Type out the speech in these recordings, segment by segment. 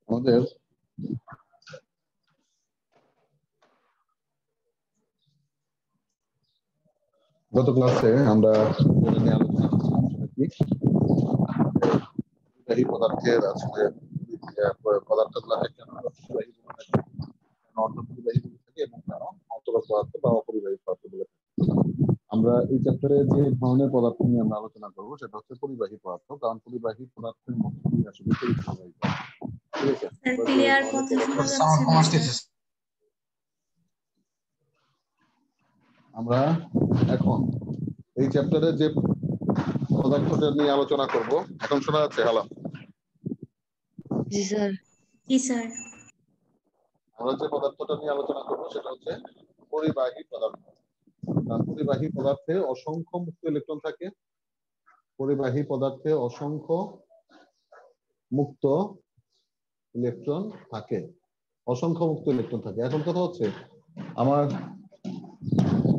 আমাদের গত ক্লাসে আমরা যেটা নিয়ে আলোচনা করছিলাম সেটা কি পরিবাহী পদার্থের আসলে পদার্থগুলোকে কেন পরিবাহী বলে থাকি, কেন অর্ধপরিবাহী বলে থাকি এবং কেন অন্তরক পদার্থ বা অপরিবাহী পদার্থ বলে থাকি। আমরা এই চ্যাপ্টারে যে ধরনের পদার্থ নিয়ে আমরা আলোচনা করবো সেটা হচ্ছে পরিবাহী পদার্থ, কারণ পরিবাহী পদার্থের মধ্যে দিয়ে আসলে তড়িৎ প্রবাহিত হয়। ঠিক আছে, ক্লিয়ার কথা শোনা যাচ্ছে না স্যার। আমরা এখন এই চ্যাপ্টারে যে পদার্থটা নিয়ে আলোচনা করব, এখন শোনা যাচ্ছে? হ্যালো, জি স্যার। জি স্যার। আমরা যে পদার্থটা নিয়ে আলোচনা করব সেটা হচ্ছে পরিবাহী পদার্থ। কারণ পরিবাহী পদার্থে অসংখ্য মুক্ত ইলেকট্রন থাকে, পরিবাহী পদার্থে অসংখ্য মুক্ত ইলেকট্রন থাকে, অসংখ্য মুক্ত ইলেকট্রন থাকে। এখন কথা হচ্ছে আমার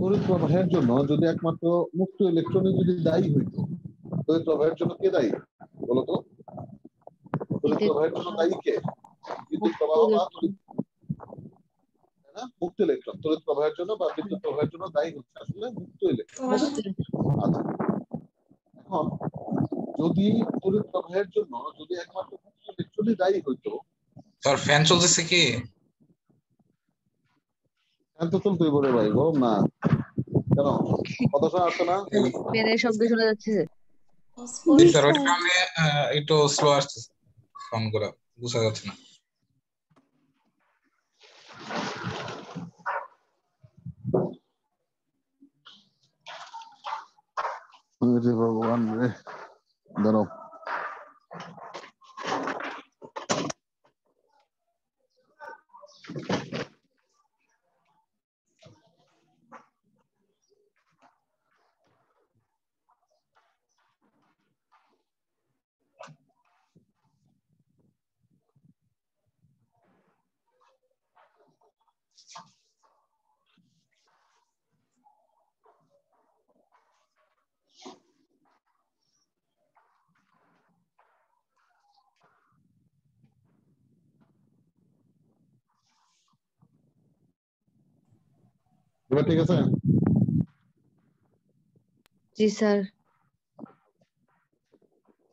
তড়িৎ প্রবাহের জন্য যদি একমাত্র মুক্ত ইলেকট্রনই যদি দায়ী হইতো, তড়িৎ প্রবাহের জন্য কে দায়ী বলতো? তড়িৎ প্রবাহের জন্য দায়ী কে? বিদ্যুৎ প্রবাহ বা তড়িৎ, মুক্ত ইলেকট্রন। তড়িৎ প্রবাহের জন্য বা বিদ্যুৎ প্রবাহের জন্য দায়ী হচ্ছে আসলে মুক্ত ইলেকট্রন। আচ্ছা, এখন যদি তড়িৎ প্রবাহের জন্য যদি একমাত্র মুক্ত ইলেকট্রনই দায়ী হইতো, স্যার ফ্যান চলতেছে কি? ফ্যান তো চলতেই পারে ভাই, গরম না কেন? কথা শোনা আসছে না? ফ্যানের শব্দ শোনা যাচ্ছে। স্যার ওই কারণে একটু স্লো আসছে, ফোন করা বোঝা যাচ্ছে না। ভগবান রে, দাঁড়াও। এবার ঠিক আছে? জি স্যার।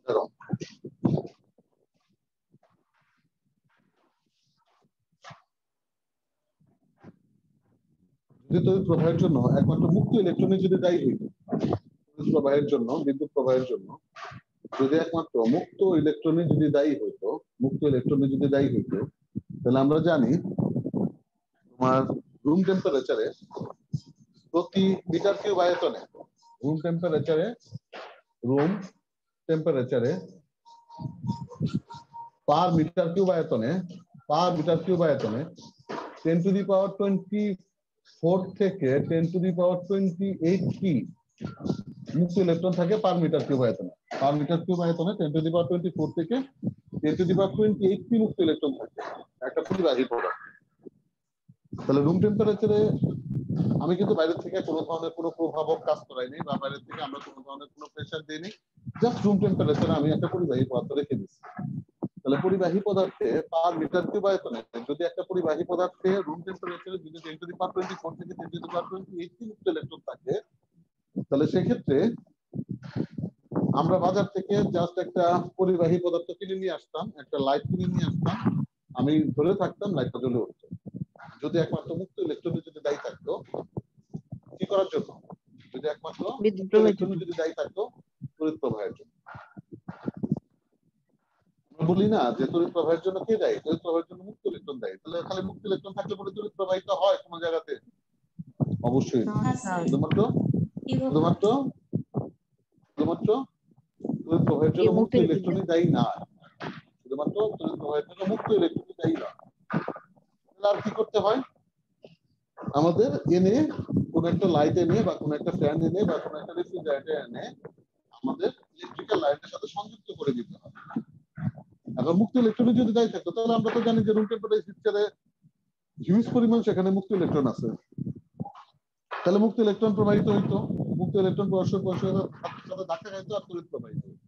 দাঁড়াও। যদি তড়িৎ প্রবাহের জন্য একমাত্র মুক্ত ইলেকট্রনই যদি দায়ী হইতো, তড়িৎ প্রবাহের জন্য, বিদ্যুৎ প্রবাহের জন্য যদি একমাত্র মুক্ত ইলেকট্রনই যদি দায়ী হইতো, মুক্ত ইলেকট্রনই যদি দায়ী হইতো, তাহলে আমরা জানি তোমার রুম টেম্পারেচারে প্রতি মিটার কিউব আয়তনে, রুম টেম্পারেচারে পার মিটার কিউব আয়তনে 10 টু দি পাওয়ার 24 থেকে 10 টু দি পাওয়ার 28 কি মুক্ত ইলেকট্রন থাকে পার মিটার কিউব আয়তনে। পার মিটার কিউব আয়তনে 10 টু দি পাওয়ার 24 থেকে 10 টু দি পাওয়ার 28 কি মুক্ত ইলেকট্রন থাকে একটা পরিবাহী পদার্থ। তাহলে রুম টেম্পারেচারে আমি কিন্তু বাইরে থেকে কোনো ধরনের কোনো প্রভাবক কাজ করাইনি বা বাইরে থেকে আমরা কোনো ধরনের কোনো প্রেসার দিইনি, জাস্ট রুম টেম্পারেচারে আমি একটা পরিবাহী পদার্থ রেখে দিচ্ছি। তাহলে পরিবাহী পদার্থে পার মিটার কিউব আয়তনে যদি একটা পরিবাহী পদার্থে রুম টেম্পারেচারে যদি 10 টু দি পাওয়ার 24 থেকে 10 টু দি পাওয়ার 28 কি মুক্ত ইলেকট্রন থাকে, তাহলে সেক্ষেত্রে আমরা বাজার থেকে জাস্ট একটা পরিবাহী পদার্থ কিনে নিয়ে আসতাম, একটা লাইট কিনে নিয়ে আসতাম, আমি ধরে থাকতাম লাইটটা জ্বলে উঠতো। যদি একমাত্র মুক্ত ইলেকট্রন যদি দায়ী থাকতো কি করার জন্য, যদি একমাত্র বিদ্যুৎ মুক্ত ইলেকট্রন যদি দায়ী থাকতো তড়িৎ প্রবাহের জন্য। আমরা বলি না যে তড়িৎ প্রবাহের জন্য কে দায়ী? তড়িৎ প্রবাহের জন্য মুক্ত ইলেকট্রন দায়ী। তাহলে খালি মুক্ত ইলেকট্রন থাকলে পরে তড়িৎ প্রবাহিত হয় কোন জায়গাতে? অবশ্যই শুধুমাত্র তড়িৎ প্রবাহের জন্য মুক্ত ইলেকট্রনই দায়ী না, শুধুমাত্র তড়িৎ প্রবাহের জন্য মুক্ত ইলেকট্রনই দায়ী না। তাহলে আর কি করতে হয়? আমাদের এনে কোন একটা লাইট এনে বা কোন একটা ফ্যান এনে বা কোন একটা রেফ্রিজারেটর এনে আমাদের ইলেকট্রিক্যাল লাইটের সাথে সংযুক্ত করে দিতে হবে। এখন মুক্ত ইলেকট্রন যদি দায়ী থাকতো তাহলে আমরা তো জানি যে রুম টেম্পারেচারে হিউজ পরিমাণ সেখানে মুক্ত ইলেকট্রন আছে, তাহলে মুক্ত ইলেকট্রন প্রবাহিত হইতো, মুক্ত ইলেকট্রন পরস্পর সাথে ধাক্কা খাইতো আর তড়িৎ প্রবাহিত হইতো।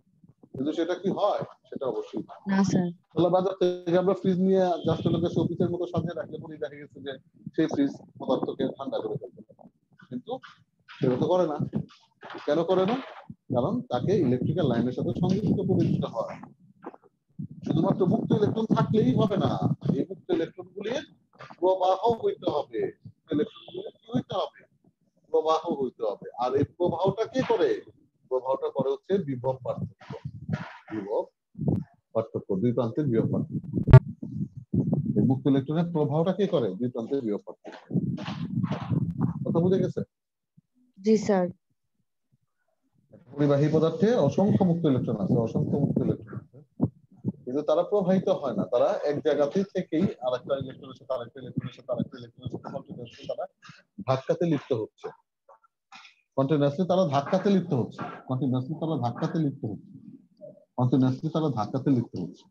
কিন্তু সেটা কি হয় সেটা অবশ্যই না। না স্যার। তাহলে বাজার থেকে আমরা ফ্রিজ নিয়ে জাস্ট লোকের অফিসের মতো সাজিয়ে রাখলে পরে দেখা গেছে যে সেই ফ্রিজ পদার্থকে ঠান্ডা করে ফেলতে পারে, কিন্তু সেটা তো করে না। কেন করে না? কারণ তাকে ইলেকট্রিক্যাল লাইনের সাথে সংযুক্ত করে দিতে হয়। শুধুমাত্র মুক্ত ইলেকট্রন থাকলেই হবে না, এই মুক্ত ইলেকট্রন গুলির প্রবাহ হইতে হবে। ইলেকট্রন গুলির কি হইতে হবে? প্রবাহ হইতে হবে। আর এই প্রবাহটা কে করে? প্রবাহটা করে হচ্ছে বিভব পার্থক্য। বিভব পার্থক্য, দুই প্রান্তের বিভব পার্থক্য। এই মুক্ত ইলেকট্রনের প্রবাহটা কে করে? দুই প্রান্তের বিভব পার্থক্য। কথা বুঝে গেছে? জি স্যার। পরিবাহী পদার্থে অসংখ্য মুক্ত ইলেকট্রন আছে, অসংখ্য মুক্ত ইলেকট্রন আছে, কিন্তু তারা প্রবাহিত হয় না। তারা এক জায়গাতে থেকেই আরেকটা ইলেকট্রনের সাথে আরেকটা ইলেকট্রনের সাথে আরেকটা ইলেকট্রনের সাথে কন্টিনিউয়াসলি তারা ধাক্কাতে লিপ্ত হচ্ছে। কন্টিনিউয়াসলি তারা ধাক্কাতে লিপ্ত হচ্ছে। কন্টিনিউয়াসলি তারা ধাক্কাতে লিপ্ত হচ্ছে। কন্টিনিউয়াসলি তারা ধাক্কাতে লিপ্ত হচ্ছে।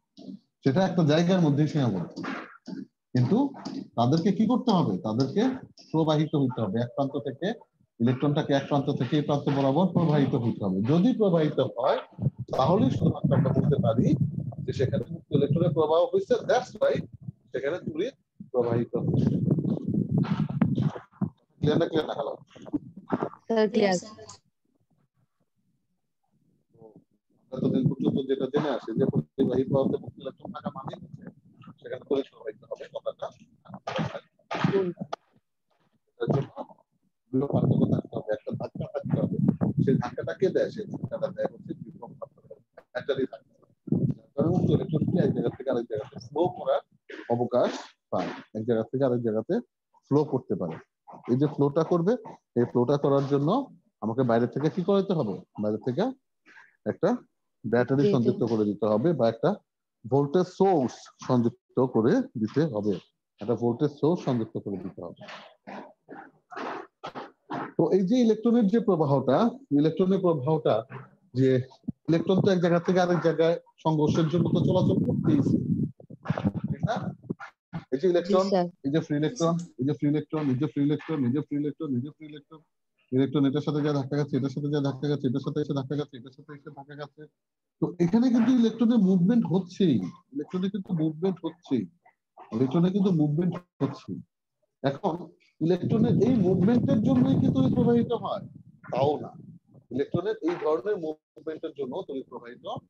সেটা একটা জায়গার মধ্যেই সীমাবদ্ধ। কিন্তু তাদেরকে কি করতে হবে? তাদেরকে প্রবাহিত হইতে হবে। এক প্রান্ত থেকে ইলেকট্রনটাকে এক প্রান্ত থেকে এই প্রান্ত বরাবর প্রবাহিত হইতে হবে। যদি প্রবাহিত হয় তাহলে শুধুমাত্র আমরা বলতে পারি যে সেখানে মুক্ত ইলেকট্রনের প্রবাহ হয়েছে, দ্যাটস ওয়াই সেখানে তড়িৎ প্রবাহিত হচ্ছে। ক্লিয়ার না? ক্লিয়ার না? Hello sir clear. এতদিন পর্যন্ত যেটা জেনে আসে যে পরিবাহী পদার্থে মুক্ত ইলেকট্রন থাকা মানে হচ্ছে সেখানে তড়িৎ প্রবাহিত হবে। কথাটা বিভব পার্থক্য থাকতে হবে, একটা ধাক্কা থাকতে হবে। সেই ধাক্কাটা কে দেয়? সেই ধাক্কাটা দেয় হচ্ছে বিভব পার্থক্য। ব্যাটারি থাকে, কারণ মুক্ত ইলেকট্রনটি এক জায়গা থেকে আরেক জায়গাতে ফ্লো করার অবকাশ পায়, এক জায়গা থেকে আরেক জায়গাতে ফ্লো করতে পারে। এই যে ফ্লোটা করবে, এই ফ্লোটা করার জন্য আমাকে বাইরে থেকে কি করতে হবে? বাইরে থেকে একটা ব্যাটারি সংযুক্ত করে দিতে হবে, বা একটা ভোল্টেজ সোর্স সংযুক্ত করে দিতে হবে। একটা ভোল্টেজ সোর্স সংযুক্ত করে দিতে হবে। তো এই যে ইলেকট্রনের যে প্রবাহটা, ইলেকট্রনের প্রবাহটা, যে ইলেকট্রন তো এক জায়গা থেকে আরেক জায়গায় সংঘর্ষের জন্য তো চলাচল করতেইছে, ঠিক না? এই যে ইলেকট্রন, এই যে ফ্রি ইলেকট্রন, এই যে ফ্রি ইলেকট্রন, এই যে ফ্রি ইলেকট্রন, এই যে ফ্রি ইলেকট্রন, এই যে ফ্রি ইলেকট্রন, ইলেকট্রন এটার সাথে যা ধাক্কা খাচ্ছে, এটার সাথে যা ধাক্কা খাচ্ছে, এটার সাথে এসে ধাক্কা খাচ্ছে, এটার সাথে এসে ধাক্কা খাচ্ছে। তো এখানে কিন্তু ইলেকট্রনের মুভমেন্ট হচ্ছেই, ইলেকট্রনে কিন্তু মুভমেন্ট হচ্ছেই, ইলেকট্রনে কিন্তু মুভমেন্ট হচ্ছে। এখন ইলেকট্রনের এই মুভমেন্টের জন্যই কি তড়িৎ প্রবাহিত হয়? তাও না। ইলেকট্রনের এই ধরনের মুভমেন্টের জন্য তড়িৎ প্রবাহিত হয়।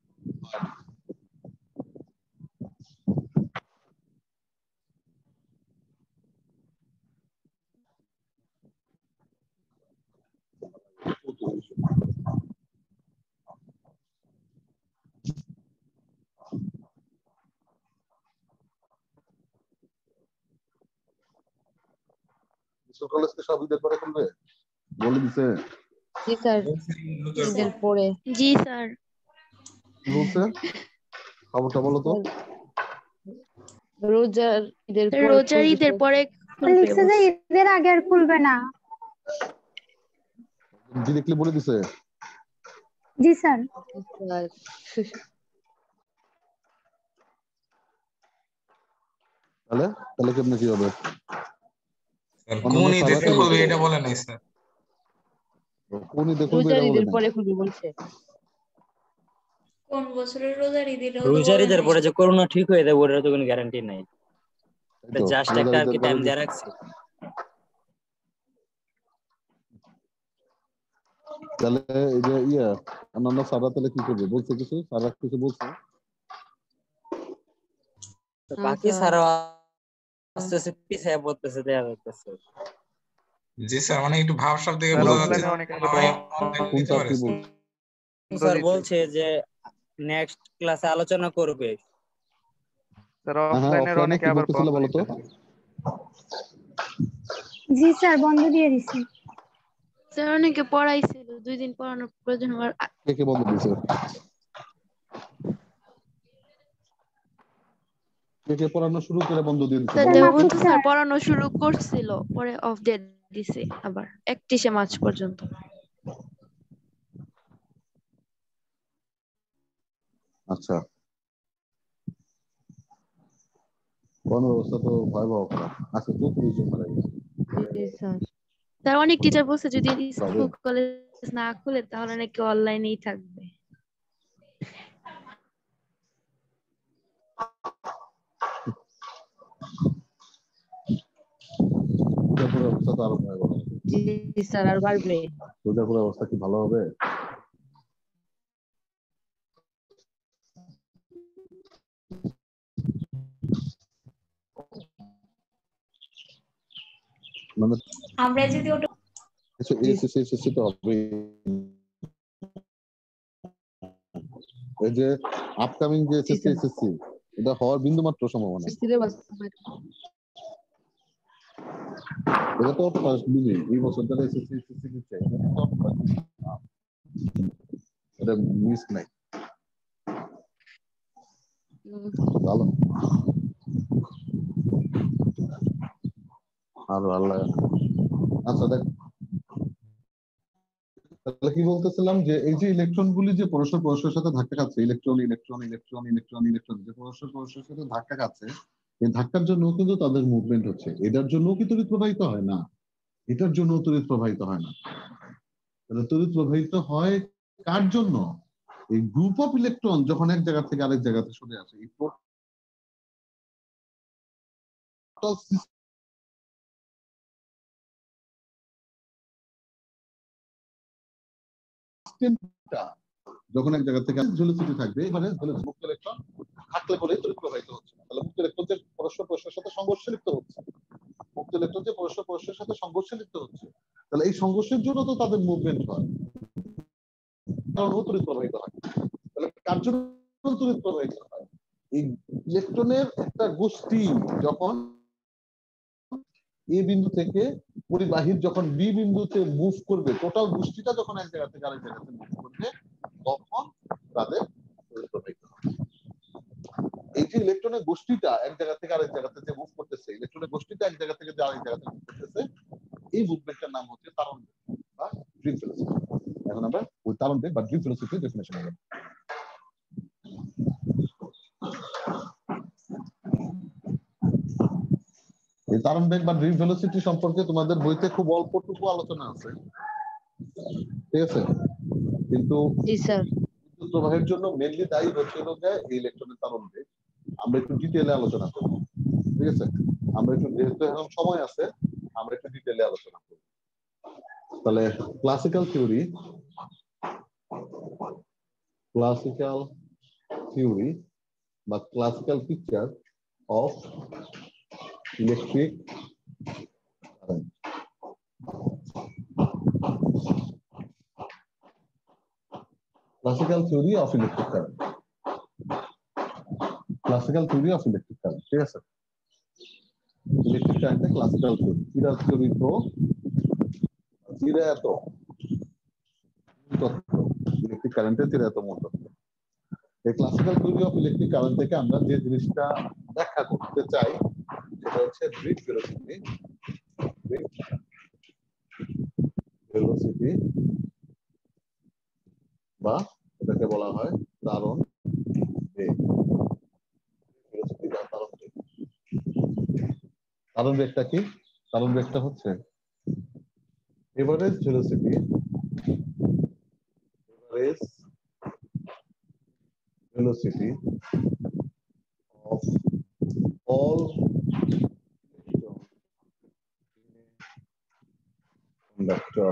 কলেজকে সব ঈদের পরে খুলবে বলে দিছে? জি স্যার, ঈদের পরে। জি স্যার। বলছে খবরটা বলো তো। রোজার ঈদের পরে। রোজার ঈদের পরে লিখছে যে ঈদের আগে আর খুলবে না। ডিরেক্টলি বলে দিছে? জি স্যার। তাহলে তাহলে কেমনে কি হবে? কোন ঈদে খুলবে এটা বলে নাই স্যার। কোন ঈদে খুলবে রোজার এটা বলে ঈদের নাই। পরে খুলবে বলছে। কোন বছরের রোজার ঈদের? রোজার ঈদের পরে যে করোনা ঠিক হয়ে যাবে ওটার তো কোনো গ্যারান্টি নাই। এই তো, জাস্ট একটা আর কি টাইম দেয়া রাখছে। তাহলে এই যে অন্যান্য সারা তাহলে কি করবে? বলছে কিছু? সারা কিছু বলছে? বাকি সারা আস্তে আস্তে পিছিয়ে পড়তেছে, দেখা যাচ্ছে। জি স্যার, মানে একটু ভাবসাব থেকে বোঝা যাচ্ছে স্যার বলছে যে নেক্সট ক্লাসে আলোচনা করবে। স্যার অফলাইনের অনেকে আবার বন্ধ দিতে। জি স্যার, বন্ধ দিয়ে দিছি। স্যার অনেকে পড়াইছিল, 2 দিন পড়ানোর প্রয়োজন হওয়ার কে বন্ধ দিয়েছে? কে পড়ানো শুরু করে বন্ধ দিয়ে দিয়েছে? স্যার দেবব্রত স্যার পড়ানো শুরু করছিল, পরে অফ দিয়ে দিছে আবার 31 মার্চ পর্যন্ত। আচ্ছা, কোন অবস্থা তো ভয়াবহ খারাপ। আচ্ছা, তো 30 জন মারা গেছে। স্যার অনেক টিচার বলছে যদি স্কুল কলেজ না খুলে তাহলে নাকি অনলাইনেই থাকবে। তো আরো ভয়াবহ হবে। জি স্যার আর বাড়বে। রোজাপুর অবস্থা কি ভালো হবে? মানে আমরা যদি ওটা এসএসসি তো হবে। এই যে আপকামিং যে এসএসসি এটা হওয়ার বিন্দুমাত্র সম্ভাবনা। সিলেবাস এটা তো ফার্স্ট বুঝি এই বছর ধরে এসএসসি কি চাই এটা মিস নাই ভালো আরো আল্লাহ। আচ্ছা দেখ তাহলে কি বলতেছিলাম যে এই যে ইলেকট্রন গুলি যে পরস্পর পরস্পরের সাথে ধাক্কা খাচ্ছে, electron electron electron electron electron যে পরস্পর পরস্পরের সাথে ধাক্কা খাচ্ছে, এই ধাক্কার জন্য কিন্তু তাদের মুভমেন্ট হচ্ছে। এটার জন্য কি তড়িৎ প্রবাহিত হয় না? এটার জন্য তড়িৎ প্রবাহিত হয় না। তাহলে তড়িৎ প্রবাহিত হয় কার জন্য? এই গ্রুপ অফ ইলেকট্রন যখন এক জায়গা থেকে আরেক জায়গাতে সরে আসে, এই টোটাল সিস্টেমটা যখন এক জায়গা থেকে ভেলোসিটি থাকবে, মানে মুক্ত ইলেকট্রন থাকলে পরে তড়িৎ প্রবাহিত হচ্ছে। তাহলে মুক্ত ইলেকট্রন যে পরস্পর পরস্পরের সাথে সংঘর্ষে লিপ্ত হচ্ছে, মুক্ত ইলেকট্রন যে পরস্পর পরস্পরের সাথে সংঘর্ষে লিপ্ত হচ্ছে, তাহলে এই সংঘর্ষের জন্য তো তাদের মুভমেন্ট হয়, কারণ ও তড়িৎ প্রবাহিত হয়। তাহলে কার জন্য তড়িৎ প্রবাহিত হয়? এই ইলেকট্রনের একটা গোষ্ঠী যখন এ বিন্দু থেকে পরিবাহীর যখন বি বিন্দুতে মুভ করবে, টোটাল গোষ্ঠীটা যখন এক জায়গা থেকে আরেক জায়গাতে মুভ করবে, তখন তাদের তড়িৎ প্রবাহিত হবে। এই যে ইলেকট্রনের গোষ্ঠীটা এক জায়গা থেকে আরেক জায়গাতে যে মুভ করতেছে, ইলেকট্রনের গোষ্ঠীটা এক জায়গা থেকে আরেক জায়গাতে মুভ করতেছে, এই মুভমেন্টটার নাম হচ্ছে তারণ বেগ বা ড্রিফট ভেলোসিটি। এখন আমরা ওই তারণ বেগ বা ড্রিফট ভেলোসিটির ডেফিনিশন নেব। এই তারণ বেগ বা ড্রিফট ভেলোসিটি সম্পর্কে তোমাদের বইতে খুব অল্পটুকু আলোচনা আছে, ঠিক আছে? কিন্তু জি স্যার বিদ্যুৎ প্রবাহের জন্য মেইনলি দায়ী হচ্ছে এই ইলেকট্রনের তারণ বেগ। আমরা একটু ডিটেইলে আলোচনা করব, ঠিক আছে? আমরা একটু, যেহেতু এখন সময় আছে, আমরা একটু ডিটেইলে আলোচনা করব। তাহলে ক্লাসিক্যাল থিওরি বা classical picture of electric current. Classical theory of electric current, classical theory of electric current, ঠিক আছে? ইলেকট্রিক কারেন্টের ক্লাসিক্যাল থিওরি, চিরাগ চরিত্র চিরায়ত তত্ত্ব, ইলেকট্রিক কারেন্টের চিরায়ত মূল তত্ত্ব। এই classical theory of electric current থেকে আমরা যে জিনিসটা ব্যাখ্যা করতে চাই সেটা হচ্ছে ড্রিফট ভেলোসিটি। ভেলোসিটি বা এটাকে বলা হয় তারণ বেগ। ভেলোসিটি বা তারণ বেগ। তারণ বেগটা কি? তারণ বেগটা হচ্ছে average velocity, average velocity of all electrons in a conductor.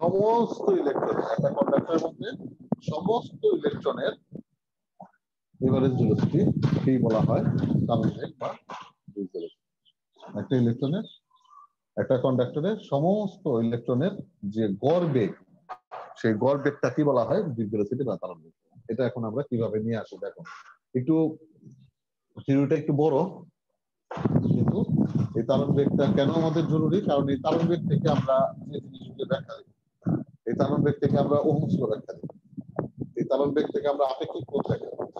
সমস্ত ইলেকট্রন একটা কন্ডাক্টরের মধ্যে সমস্ত ইলেকট্রনের এভারেজ ভেলোসিটি কি বলা হয়? তারণ বেগ বা ড্রিফট ভেলোসিটি। একটা ইলেকট্রনের, একটা কন্ডাক্টরের সমস্ত ইলেকট্রনের যে গড় বেগ, সেই গড় বেগটা কি বলা হয়? ড্রিফট ভেলোসিটি বা তারণ বেগ। এটা এখন আমরা কিভাবে নিয়ে আসি দেখো। একটু থিওরিটা একটু বড়, কিন্তু এই তারণ বেগটা কেন আমাদের জরুরি? কারণ এই তারণ বেগ থেকে আমরা যে জিনিসগুলো ব্যাখ্যা দিই, এই তারণ বেগ থেকে আমরা ওহমস ল ব্যাখ্যা দিই, এই তারণ বেগ থেকে আমরা আপেক্ষিক রোধ ব্যাখ্যা করি,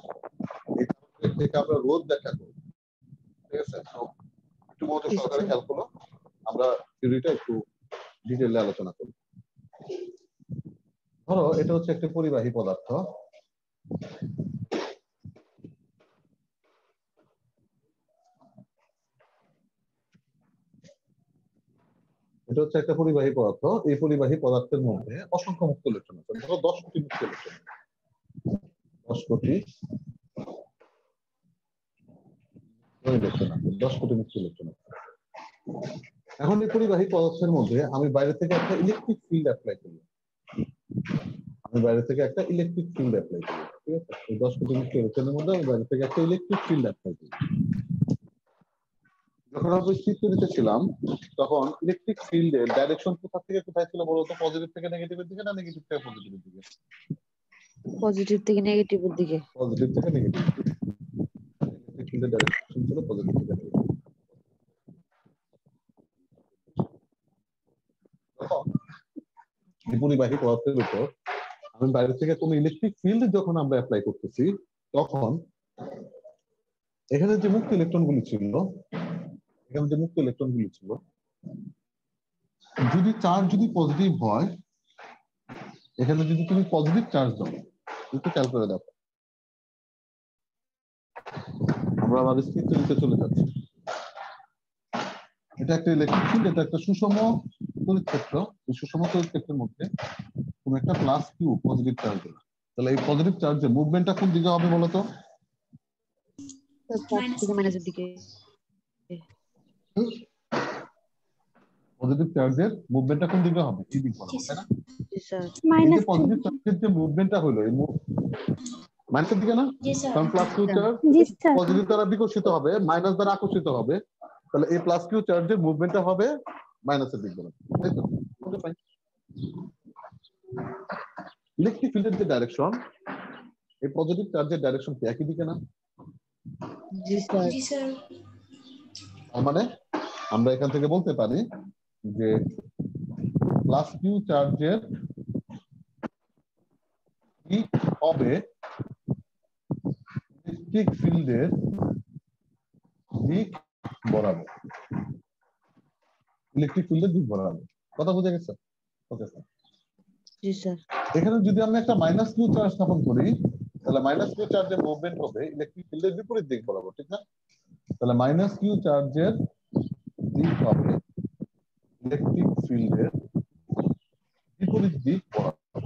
এই তারণ বেগ থেকে আমরা রোধ ব্যাখ্যা করি, ঠিক আছে? একটু মনোযোগ সহকারে খেয়াল করো, আমরা থিওরিটা একটু ডিটেইলে আলোচনা করি। ধরো এটা হচ্ছে একটা পরিবাহী পদার্থ, এটা হচ্ছে একটা পরিবাহী পদার্থ। এই পরিবাহী পদার্থের মধ্যে অসংখ্য মুক্ত ইলেকট্রন আছে। ধরো 10 কোটি মুক্ত ইলেকট্রন, 10 কোটি ইলেকট্রন আছে, 10 কোটি মুক্ত ইলেকট্রন আছে। এখন এই পরিবাহী পদার্থের মধ্যে আমি বাইরে থেকে একটা ইলেকট্রিক ফিল্ড অ্যাপ্লাই করি। আমি বাইরে থেকে একটা ইলেকট্রিক ফিল্ড অ্যাপ্লাই করি, ঠিক আছে? এই 10 কোটি মুক্ত ইলেকট্রনের মধ্যে আমি বাইরে থেকে একটা ইলেকট্রিক ফিল্ড অ্যাপ্লাই করি। যখন আমি চিত্রিত ছিলাম তখন ইলেকট্রিক ফিল্ডের ডাইরেকশন কোথা থেকে কোথায় ছিল বলতো? পজিটিভ থেকে নেগেটিভের দিকে না নেগেটিভ থেকে পজিটিভের দিকে? পজিটিভ থেকে নেগেটিভের দিকে। পজিটিভ থেকে নেগেটিভ। ইলেকট্রিক ফিল্ডের ডাইরেকশন ছিল পজিটিভ থেকে নেগেটিভ। তখন এই পরিবাহী পদার্থের উপর আমি বাইরে থেকে কোনো ইলেকট্রিক ফিল্ড যখন আমরা অ্যাপ্লাই করতেছি তখন এখানে যে মুক্ত ইলেকট্রনগুলি ছিল, যদি চার্জ যদি পজিটিভ হয়, এখানে যদি তুমি পজিটিভ চার্জ দাও, একটু খেয়াল করে দেখো, আমরা আমাদের চিত্রটিতে চলে যাচ্ছি। এটা একটা ইলেকট্রিক ফিল্ড, এটা একটা সুষম তড়িৎ ক্ষেত্র। এই সুষম তড়িৎ ক্ষেত্রের মধ্যে কোন একটা প্লাস কিউ পজিটিভ চার্জ দিল, তাহলে এই পজিটিভ চার্জের মুভমেন্টটা কোন দিকে হবে বলতো? প্লাস থেকে মাইনাসের দিকে। পজিটিভ চার্জের মুভমেন্টটা কোন দিকে হবে? এই দিক বরাবর, তাই না? জি স্যার। এই যে পজিটিভ চার্জের যে মুভমেন্টটা হলো, এই মাইনাসের দিকে না? কারণ প্লাস কিউ চার্জ পজিটিভ দ্বারা বিকশিত হবে, মাইনাস দ্বারা আকর্ষিত হবে, তাহলে এই প্লাস কিউ চার্জের মুভমেন্টটা হবে মাইনাসের দিক বরাবর, তাই তো? ওকে, ফাইন। ইলেকট্রিক ফিল্ডের যে ডাইরেকশন, এই পজিটিভ চার্জের ডাইরেকশন কি একই দিকে না? জি স্যার। তার মানে আমরা এখান থেকে বলতে পারি যে প্লাস কিউ চার্জের দিক হবে ইলেকট্রিক ফিল্ডের দিক বরাবর। ইলেকট্রিক ফিল্ডের দিক বরাবর, কথা বুঝে গেছে? Okay sir. জি স্যার। এখানে যদি আমি একটা মাইনাস কিউ চার্জ স্থাপন করি, তাহলে মাইনাস কিউ চার্জের মুভমেন্ট হবে ইলেকট্রিক ফিল্ডের বিপরীত দিক বরাবর, ঠিক না? তাহলে মাইনাস কিউ চার্জের দিক হবে ইলেকট্রিক ফিল্ডের বিপরীত দিক বরাবর।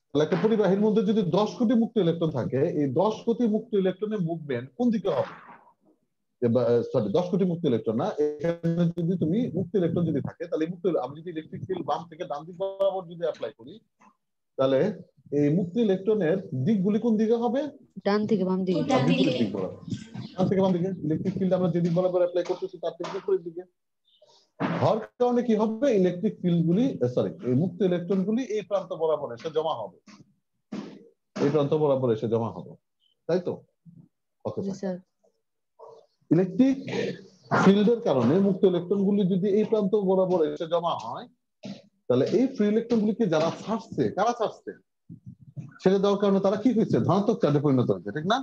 তাহলে একটা পরিবাহীর মধ্যে যদি 10 কোটি মুক্ত ইলেকট্রন থাকে, এই 10 কোটি মুক্ত ইলেকট্রনের মুভমেন্ট কোন দিকে হবে? সরি, 10 কোটি মুক্ত ইলেকট্রন না, এখানে যদি তুমি মুক্ত ইলেকট্রন যদি থাকে, তাহলে মুক্ত আমি যদি ইলেকট্রিক ফিল্ড বাম থেকে ডান দিক বরাবর যদি অ্যাপ্লাই করি, তাহলে এই মুক্ত ইলেকট্রনের দিকগুলি কোন দিকে হবে? ডান থেকে বাম দিকে। বিপরীত দিক বরাবর। ডান থেকে বাম দিকে। ইলেকট্রিক ফিল্ড আমরা যে দিক বরাবর অ্যাপ্লাই করতেছি তার থেকে বিপরীত দিকে হওয়ার কারণে কি হবে? ইলেকট্রিক ফিল্ড গুলি, সরি, এই মুক্ত ইলেকট্রন গুলি এই প্রান্ত বরাবর এসে জমা হবে, এই প্রান্ত বরাবর এসে জমা হবে, তাই তো? Okay sir. ইলেকট্রিক ফিল্ডের কারণে মুক্ত ইলেকট্রন গুলি যদি এই প্রান্ত বরাবর এসে জমা হয়, তাহলে এই ফ্রি ইলেকট্রন গুলিকে যারা ছাড়ছে, কারা ছাড়ছে? ছেড়ে দেওয়ার কারণে তারা কি হয়েছে? ধনাত্মক চার্জে পরিণত হয়েছে, ঠিক না?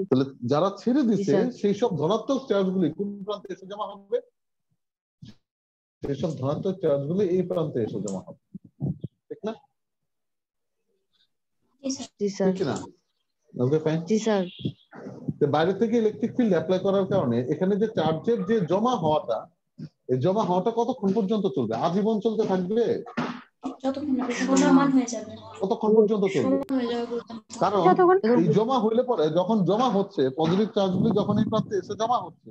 তাহলে যারা ছেড়ে দিচ্ছে সেই সব ধনাত্মক চার্জ গুলি কোন প্রান্তে এসে জমা হবে? এইসব ধনাত্মক চার্জ গুলি এই প্রান্তে এসে জমা হবে, ঠিক না? জি স্যার। ঠিক না? ওকে, ফাইন। জি স্যার। বাইরে থেকে ইলেকট্রিক ফিল্ড অ্যাপ্লাই করার কারণে এখানে যে চার্জের যে জমা হওয়াটা, এই জমা হওয়াটা কতক্ষণ পর্যন্ত চলবে? আজীবন চলতে থাকবে? কতক্ষণ পর্যন্ত চলবে? কারণ এই জমা হইলে পরে, যখন জমা হচ্ছে পজিটিভ চার্জগুলি, যখন এই প্রান্তে এসে জমা হচ্ছে,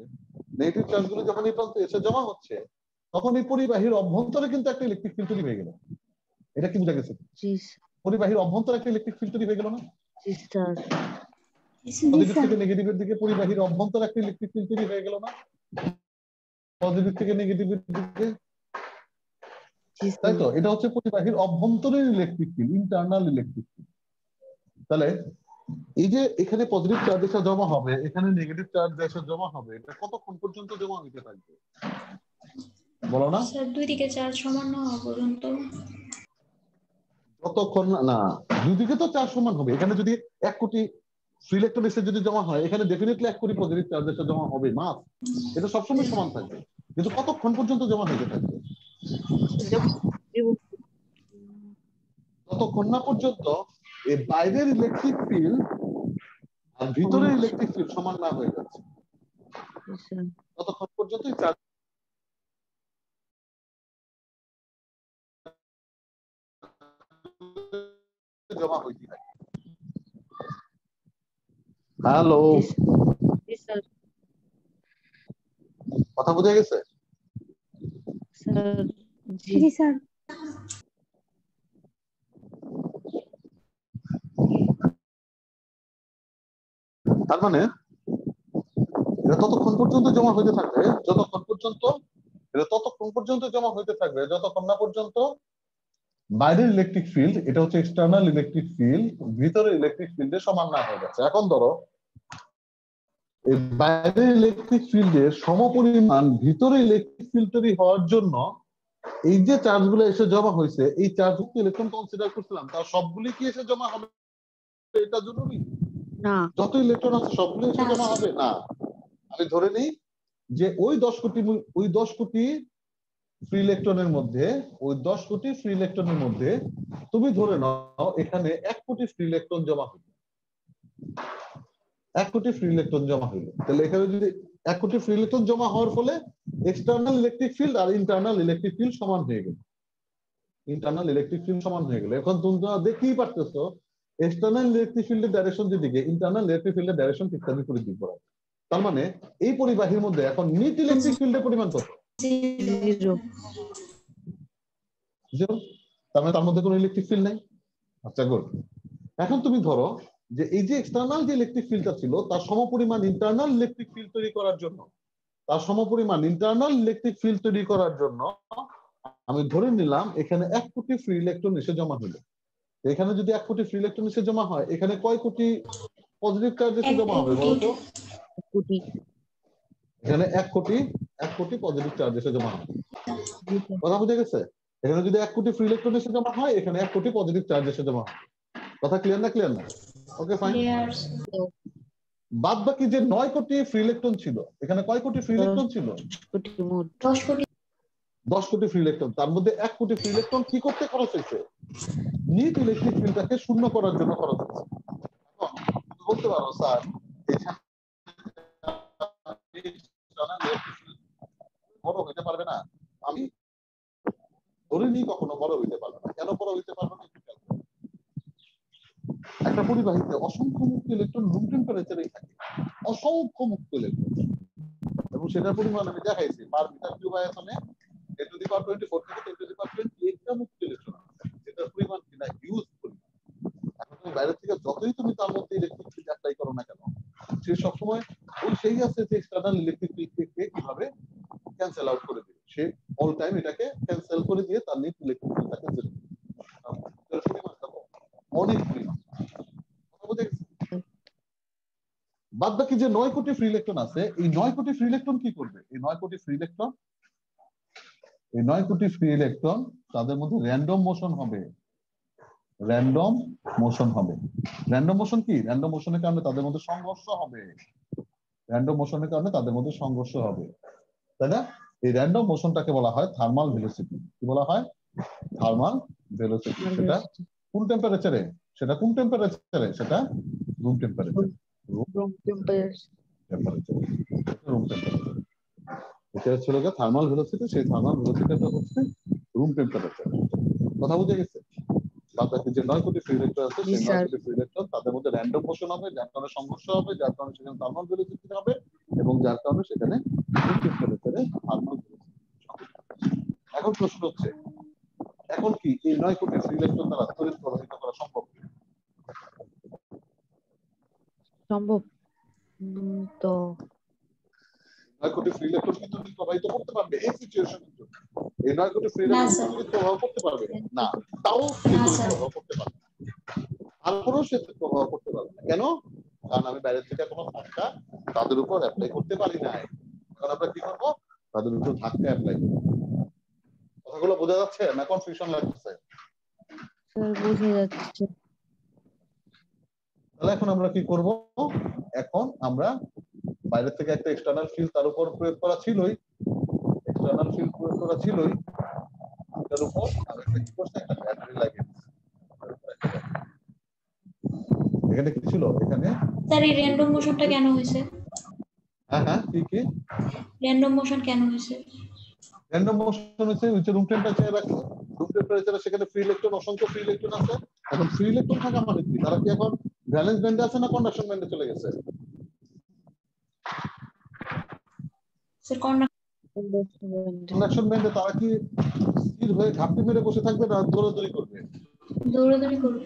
নেগেটিভ চার্জগুলি যখন এই প্রান্তে এসে জমা হচ্ছে, তখন এই পরিবাহীর অভ্যন্তরে কিন্তু একটা ইলেকট্রিক ফিল্ড তৈরি হয়ে গেল। এটা কি বুঝা গেছে? পরিবাহীর অভ্যন্তরে একটা ইলেকট্রিক ফিল্ড তৈরি হয়ে গেল না? জি স্যার। পজিটিভ থেকে নেগেটিভের দিকে পরিবাহীর অভ্যন্তরে একটা ইলেকট্রিক ফিল্ড তৈরি হয়ে গেল না? পজিটিভ থেকে নেগেটিভের দিকে, তাই তো? এটা হচ্ছে পরিবাহীর অভ্যন্তরীণ electric field, internal electric field. তাহলে এই যে এখানে পজিটিভ চার্জ এসে জমা হবে, এখানে নেগেটিভ চার্জ এসে জমা হবে, এটা কতক্ষণ পর্যন্ত জমা হইতে থাকবে বলো না? স্যার দুই দিকে চার্জ সমান না হওয়া পর্যন্ত। যতক্ষণ না, দুই দিকে তো চার্জ সমান হবে। এখানে যদি 1 কোটি ফ্রি ইলেকট্রন এসে যদি জমা হয়, এখানে ডেফিনেটলি 1 কোটি পজিটিভ চার্জ এসে জমা হবে, মাস। এটা সবসময় সমান থাকবে, কিন্তু কতক্ষণ পর্যন্ত জমা হইতে থাকবে? ততক্ষণ না পর্যন্ত এই বাইরের ইলেকট্রিক ফিল্ড আর ভিতরের ইলেকট্রিক ফিল্ড সমান না হয়ে যাচ্ছে, ততক্ষণ পর্যন্ত চার্জ জমা হইতে থাকে। হ্যালো, জি স্যার। কথা বোঝা গেছে? স্যার জি। জি স্যার। তার মানে এটা ততক্ষণ পর্যন্ত জমা হইতে থাকবে যতক্ষণ পর্যন্ত জমা হইতে থাকবে যতক্ষণ না পর্যন্ত বাইরের ইলেকট্রিক ফিল্ড, এটা হচ্ছে এক্সটার্নাল ইলেকট্রিক ফিল্ড, ভিতরের ইলেকট্রিক ফিল্ডের সমান না হয়ে যাচ্ছে। এখন ধরো এই বাইরের ইলেকট্রিক ফিল্ডের সমপরিমাণ ভিতরে ইলেকট্রিক ফিল্ড তৈরি হওয়ার জন্য এই যে চার্জগুলো এসে জমা হয়েছে, এই চার্জযুক্ত ইলেকট্রন কনসিডার করছিলাম, তার সবগুলি কি এসে জমা হবে এটা জরুরি? না। যত ইলেকট্রন আছে সবগুলো এসে জমা হবে না। আমি ধরে নিই যে ওই 10 কোটি ফ্রি ইলেকট্রনের মধ্যে তুমি ধরে নাও এখানে 1 কোটি ফ্রি ইলেকট্রন জমা হইল। 1 কোটি ফ্রি ইলেকট্রন জমা হইল, তাহলে এখানে যদি 1 কোটি ফ্রি ইলেকট্রন জমা হওয়ার ফলে এক্সটার্নাল ইলেকট্রিক ফিল্ড আর ইন্টারনাল ইলেকট্রিক ফিল্ড সমান হয়ে গেল। এখন তোমরা দেখতেই পারতেছো এক্সটার্নাল ইলেকট্রিক ফিল্ডের ডাইরেকশন যেদিকে, ইন্টারনাল ইলেকট্রিক ফিল্ডের ডাইরেকশন ঠিক তার বিপরীত দিক বরাবর। তার মানে এই পরিবাহীর মধ্যে এখন নিট ইলেকট্রিক ফিল্ডের পরিমাণ কত? 0। তার মানে তার মধ্যে কোনো ইলেকট্রিক ফিল্ড নাই। আচ্ছা গুড। এখন তুমি ধরো যে এই যে এক্সটার্নাল যে ইলেকট্রিক ফিল্ডটা ছিল তার সমপরিমাণ ইন্টারনাল ইলেকট্রিক ফিল্ড তৈরি করার জন্য আমি ধরে নিলাম এখানে 1 কোটি ফ্রি ইলেকট্রন এসে জমা হলো। এখানে যদি 1 কোটি ফ্রি ইলেকট্রন এসে জমা হয়, এখানে কয় কোটি পজিটিভ চার্জ এসে জমা হবে বলতো? এখানে 1 কোটি পজিটিভ চার্জ এসে জমা হবে। কথা বুঝে গেছে? এখানে যদি 1 কোটি ফ্রি ইলেকট্রন এসে জমা হয়, এখানে 1 কোটি পজিটিভ চার্জ এসে জমা হবে। কথা ক্লিয়ার না? Okay fine. বাদ বাকি যে 9 কোটি ফ্রি ইলেকট্রন ছিল, এখানে কয় কোটি ফ্রি ইলেকট্রন ছিল? 10 কোটি ফ্রি ইলেকট্রন। তার মধ্যে 1 কোটি ফ্রি ইলেকট্রন কি করতে খরচ হয়েছে? নিট ইলেকট্রিক ফিল্ডটাকে শূন্য করার জন্য খরচ হয়েছে। বলতে পারো স্যার বড় হইতে পারবে না? আমি ধরে নিই কখনো বড় হইতে পারবে না। কেন বড় হইতে পারবে না? একটা পরিবাহীতে অসংখ্য মুক্ত ইলেকট্রন রুম টেম্পারেচারেই থাকে, অসংখ্য মুক্ত ইলেকট্রন, এবং সেটার পরিমাণ আমি দেখাইছি পার মিটার কিউব আয়তনে 10⁻24 থেকে 10⁻28 টা মুক্ত ইলেকট্রন আছে, যেটার পরিমাণ কিনা হিউজ পরিমাণ। এখন তুমি বাইরে থেকে যতই তুমি তার মধ্যে ইলেকট্রিক ফিল্ড অ্যাপ্লাই করো না কেন, সে সবসময় ওই সেই আছে যে এক্সটার্নাল ইলেকট্রিক ফিল্ডকে কিভাবে ক্যান্সেল আউট করে দিবে, সে অল টাইম এটাকে ক্যান্সেল করে দিয়ে তার নিট ইলেকট্রিক ফিল্ডটাকে অনেক পরিমাণ। বাদ বাকি যে 9 কোটি ফ্রি ইলেকট্রন আছে, এই 9 কোটি ফ্রি ইলেকট্রন কি করবে? এই 9 কোটি ফ্রি ইলেকট্রন তাদের মধ্যে র্যান্ডম মোশন হবে। র্যান্ডম মোশন কি? র্যান্ডম মোশনের কারণে তাদের মধ্যে সংঘর্ষ হবে। তাই না? এই র্যান্ডম মোশনটাকে বলা হয় থার্মাল ভেলোসিটি। কি বলা হয়? Thermal velocity. সেটা কোন টেম্পারেচারে? সেটা রুম টেম্পারেচার। এটা ছিল থার্মাল ভেলোসিটি, সেই থার্মাল ভেলোসিটিটা হচ্ছে রুম টেম্পারেচার। কথা বুঝে গেছে? বাকি যে 9 কোটি ফ্রি ইলেকট্রন আছে, সেই 9 কোটি ফ্রি ইলেকট্রন তাদের মধ্যে র্যান্ডম মোশন হবে, যার কারণে সংঘর্ষ হবে, যার কারণে সেখানে থার্মাল ভেলোসিটি হবে, এবং যার কারণে সেখানে রুম টেম্পারেচারে থার্মাল ভেলোসিটি। এখন প্রশ্ন হচ্ছে, এখন কি এই 9 কোটি ফ্রি ইলেকট্রন দ্বারা তড়িৎ প্রবাহিত করা সম্ভব? তো 9 কোটি ফ্রি ইলেকট্রন কি তড়িৎ প্রবাহিত করতে পারবে এই সিচুয়েশনের জন্য? এই 9 কোটি ফ্রি ইলেকট্রন তড়িৎ প্রবাহ করতে পারবে না। তাও তড়িৎ প্রবাহ করতে পারবে। তারপরেও সে প্রবাহ করতে পারবে না। কেন? কারণ আমি বাইরে থেকে কোনো ধাক্কা তাদের উপর অ্যাপ্লাই করতে পারি নাই। কারণ আমরা কি করবো? তাদের উপর ধাক্কা অ্যাপ্লাই করবো। কথাগুলো বোঝা যাচ্ছে না? কনফিউশন লাগছে? স্যার বোঝা যাচ্ছে। তাহলে এখন আমরা কি করব? এখন আমরা বাইরে থেকে একটা এক্সটার্নাল ফিল্ড তার উপর প্রয়োগ করা ছিলই, তার উপর আমি কি করছি? একটা ব্যাটারি লাগিয়ে দিয়েছি। এখানে কি ছিল? এখানে স্যার এই র্যান্ডম মোশনটা কেন হয়েছে? হ্যাঁ কি র্যান্ডম মোশন কেন হয়েছে? র্যান্ডম মোশন হচ্ছে রুম টেম্পারেচারে রাখলে, রুম টেম্পারেচারে সেখানে ফ্রি ইলেকট্রন, অসংখ্য ফ্রি ইলেকট্রন আছে। এখন ফ্রি ইলেকট্রন থাকা মানে কি? তারা কি এখন ভ্যালেন্স ব্যান্ডে আছে না কন্ডাকশন ব্যান্ডে চলে গেছে? স্যার কন্ডাক্টর কন্ডাকশন ব্যান্ডে তারা কি স্থির হয়ে ঘাপটি মেরে বসে থাকবে না দৌড়াদৌড়ি করবে? দৌড়াদৌড়ি করবে।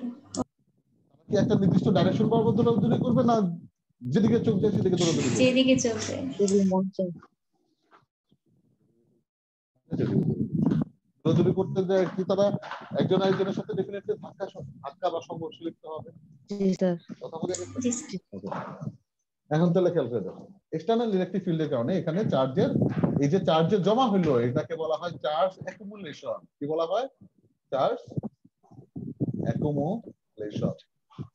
কি একটা নির্দিষ্ট ডাইরেকশন বরাবর দৌড়াদৌড়ি করবে না যেদিকে চোখ যায় সেদিকে দৌড়াদৌড়ি করবে? যেদিকে চলবে। দৌড়াদৌড়ি করতে যায় কি তারা একজন আরেকজনের সাথে ডেফিনেটলি ধাক্কা বা সংঘর্ষ লিপ্ত হবে। জি স্যার। কথা বলে গেছে? জি স্যার। এখন তাহলে খেয়াল করে দেখো, এক্সটার্নাল ইলেকট্রিক ফিল্ডের কারণে এখানে চার্জের এই যে চার্জের জমা হলো এটাকে বলা হয় চার্জ অ্যাকুমুলেশন। কি বলা হয়? Charge accumulation.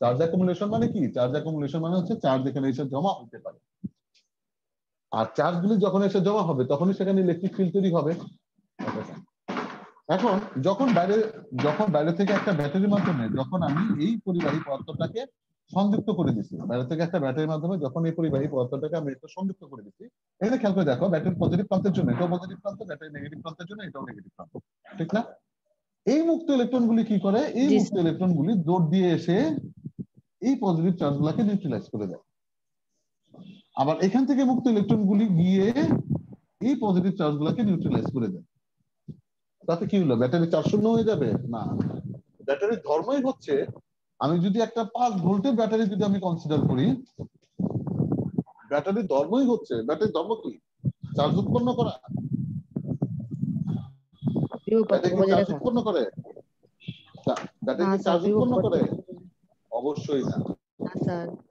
চার্জ অ্যাকুমুলেশন মানে কি? চার্জ অ্যাকুমুলেশন মানে হচ্ছে চার্জ এখানে এসে জমা হতে পারে। আর চার্জগুলি যখন এসে জমা হবে তখনই সেখানে ইলেকট্রিক ফিল্ড তৈরি হবে। এখন যখন বাইরে থেকে একটা ব্যাটারির মাধ্যমে যখন আমি এই পরিবাহী পদার্থটাকে সংযুক্ত করে দিচ্ছি, বাইরে থেকে একটা ব্যাটারির মাধ্যমে যখন এই পরিবাহী পদার্থটাকে আমি একটু সংযুক্ত করে দিচ্ছি, এখানে খেয়াল করে দেখো ব্যাটারির পজিটিভ প্রান্তের জন্য এটাও পজিটিভ প্রান্ত, ব্যাটারির নেগেটিভ প্রান্তের জন্য এটাও নেগেটিভ প্রান্ত, ঠিক না? এই মুক্ত ইলেকট্রনগুলি কি করে? এই মুক্ত ইলেকট্রনগুলি দৌড় দিয়ে এসে এই পজিটিভ চার্জগুলোকে নিউট্রালাইজ করে দেয়। আবার এখান থেকে মুক্ত ইলেকট্রনগুলি গিয়ে এই পজিটিভ চার্জগুলোকে নিউট্রালাইজ করে দেয়। তাতে কি হলো? ব্যাটারি চার্জ শূন্য হয়ে যাবে? না, ব্যাটারির ধর্মই হচ্ছে, আমি যদি একটা 5 ভোল্টের ব্যাটারি যদি আমি কনসিডার করি, ব্যাটারির ধর্মই হচ্ছে, ব্যাটারির ধর্ম কি? চার্জ উৎপন্ন করা। ব্যাটারি কি চার্জ উৎপন্ন করে? ব্যাটারি কি চার্জ উৎপন্ন করে? অবশ্যই না।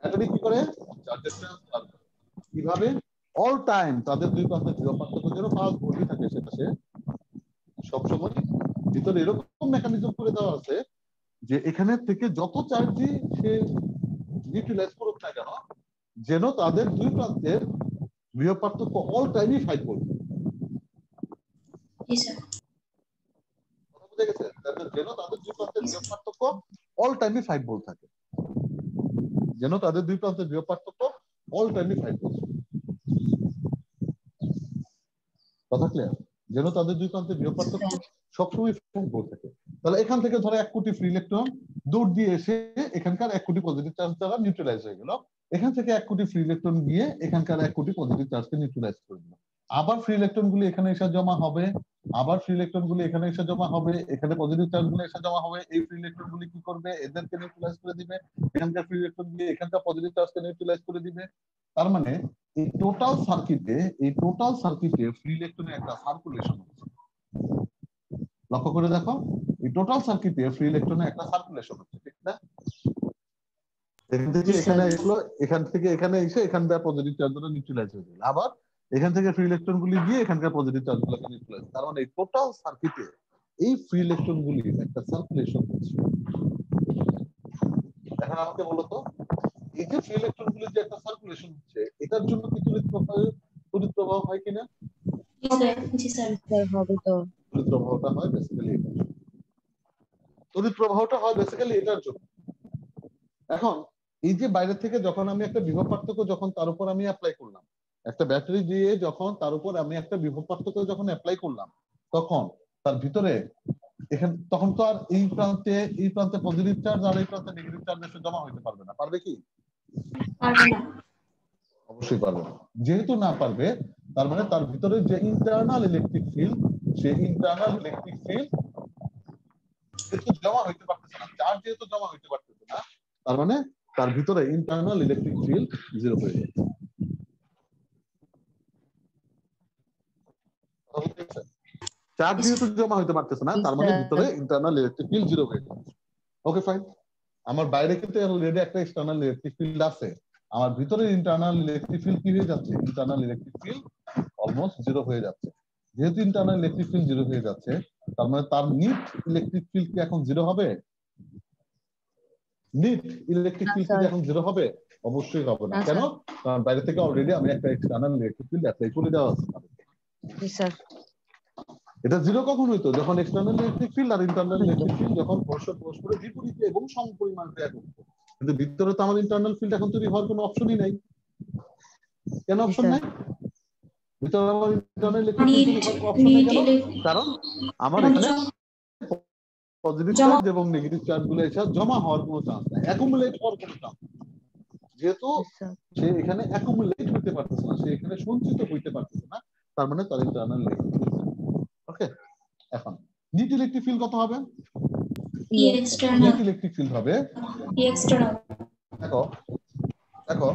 ব্যাটারি কি করে? চার্জের ট্রান্সফার করে। কিভাবে? অল টাইম তাদের দুই প্রান্তের বিভব পার্থক্য যেন 5 ভোল্টই থাকে, সেটা সে সবসময় ভিতরে এরকম মেকানিজম করে দেওয়া আছে যে এখানে থেকে যত চার্জই সে নিউট্রালাইজ করুক না কেন, যেন তাদের দুই প্রান্তের বিভব পার্থক্য অল টাইমই 5 ভোল্ট। জি স্যার। কথা বুঝে গেছে? যেন তাদের দুই প্রান্তের বিভব পার্থক্য অল টাইমই 5 ভোল্ট থাকে, যেন তাদের দুই প্রান্তের বিভব পার্থক্য অল টাইমই 5 ভোল্ট। কথা ক্লিয়ার? যেন তাদের দুই প্রান্তের বিভব পার্থক্য সবসময় 5 ভোল্ট থাকে। তাহলে এখান থেকে ধরো 1 কোটি ফ্রি ইলেকট্রন দৌড় দিয়ে এসে এখানকার 1 কোটি পজিটিভ চার্জ দ্বারা নিউট্রালাইজ হয়ে গেল। এখান থেকে 1 কোটি ফ্রি ইলেকট্রন গিয়ে এখানকার 1 কোটি পজিটিভ চার্জকে নিউট্রালাইজ করে দিল। আবার ফ্রি ইলেকট্রনগুলি এখানে এসে জমা হবে, আবার ফ্রি ইলেকট্রনগুলি এখানে এসে জমা হবে, এখানে পজিটিভ চার্জগুলো এসে জমা হবে। এই ফ্রি ইলেকট্রনগুলি কি করবে? এদেরকে নিউট্রালাইজ করে দিবে। এখানকার ফ্রি ইলেকট্রনগুলি এখানকার পজিটিভ চার্জকে নিউট্রালাইজ করে দিবে। তার মানে এই টোটাল সার্কিটে ফ্রি ইলেকট্রনের একটা সার্কুলেশন হচ্ছে। লক্ষ্য করে দেখো, এই টোটাল সার্কিটে ফ্রি ইলেকট্রনের একটা সার্কুলেশন হচ্ছে, ঠিক না? এখান থেকে এখানে আসলো, এখান থেকে এখানে এসে এখানকার পজিটিভ চার্জগুলো নিউট্রালাইজ হয়ে গেল। আবার এখান থেকে ফ্রি ইলেকট্রনগুলি গিয়ে এখানকার পজিটিভ চার্জগুলোকে নিউট্রালাইজ। তার মানে এই টোটাল সার্কিটে এই ফ্রি ইলেকট্রনগুলির একটা সার্কুলেশন হচ্ছে। এখন আমাকে বলো তো, এই যে ফ্রি ইলেকট্রনগুলির যে একটা সার্কুলেশন হচ্ছে, এটার জন্য কি তড়িৎ প্রবাহ হয় কিনা? জি স্যার। হবে তো। তড়িৎ প্রবাহটা হয় বেসিক্যালি এটার জন্য। তড়িৎ প্রবাহটা হয় বেসিক্যালি এটার জন্য। এখন এই যে বাইরে থেকে যখন আমি একটা বিভব পার্থক্য যখন তার উপর আমি অ্যাপ্লাই করলাম, একটা ব্যাটারি দিয়ে যখন তার উপর আমি একটা বিভব পার্থক্য যখন অ্যাপ্লাই করলাম, তখন তার ভিতরে এখানে তখন তো আর এই প্রান্তে পজিটিভ চার্জ আর এই প্রান্তে নেগেটিভ চার্জ এসে জমা হতে পারবে না। পারবে কি? পারবে না। অবশ্যই পারবে না। যেহেতু না পারবে, তার মানে তার ভিতরে যে ইন্টারনাল ইলেকট্রিক ফিল্ড, সেই ইন্টারনাল ইলেকট্রিক ফিল্ড যেহেতু জমা হইতে পারতেছে না, চার্জ যেহেতু জমা হইতে পারতেছে না, তার মানে তার ভিতরে ইন্টারনাল ইলেকট্রিক ফিল্ড 0 হয়ে যাবে। চার্জ যেহেতু জমা হইতে পারতেছে না, তার মানে ভিতরে ইন্টারনাল ইলেকট্রিক ফিল্ড 0 হয়ে যাবে। Okay fine. আমার বাইরে কিন্তু অলরেডি একটা এক্সটার্নাল ইলেকট্রিক ফিল্ড আছে, আমার ভিতরে ইন্টারনাল ইলেকট্রিক ফিল্ড কি হয়ে যাচ্ছে? ইন্টারনাল ইলেকট্রিক ফিল্ড অলমোস্ট 0 হয়ে যাচ্ছে। যেহেতু ইন্টারনাল ইলেকট্রিক ফিল্ড 0 হয়ে যাচ্ছে, তার মানে তার নিট ইলেকট্রিক ফিল্ড কি এখন 0 হবে? নিট ইলেকট্রিক ফিল্ড কি এখন 0 হবে? অবশ্যই হবে না। কেন? কারণ বাইরে থেকে অলরেডি আমি একটা এক্সটার্নাল ইলেকট্রিক ফিল্ড অ্যাপ্লাই করে দেওয়া আছে। জি স্যার। এটা 0 কখন হইতো? যখন এক্সটার্নাল ইলেকট্রিক ফিল্ড আর ইন্টারনাল ইলেকট্রিক ফিল্ড যখন পরস্পরের বিপরীতে এবং সমপরিমাণ হয়ে থাকতো। কিন্তু ভিতরে তো আমার ইন্টারনাল ফিল্ড এখন তৈরি হওয়ার কোনো অপশনই নাই। কেন অপশন নাই? ভিতরে আমার ইন্টারনাল ইলেকট্রিক ফিল্ড তৈরি হওয়ার অপশন নাই কেন? কারণ আমার এখানে পজিটিভ জমা- চার্জ এবং নেগেটিভ চার্জ গুলো এসে জমা হওয়ার কোনো চান্স নাই, অ্যাকুমুলেট হওয়ার কোনো চান্স নাই। যেহেতু সে এখানে অ্যাকুমুলেট হইতে পারতেছে না, সে এখানে সঞ্চিত হইতে পারতেছে না, তার মানে তার ইন্টারনাল ওকে। এখন নিট ইলেকট্রিক ফিল্ড কত হবে? ই এক্সটার্নাল নেট ইলেকট্রিক ফিল্ড হবে ই এক্সটার্নাল দেখো দেখো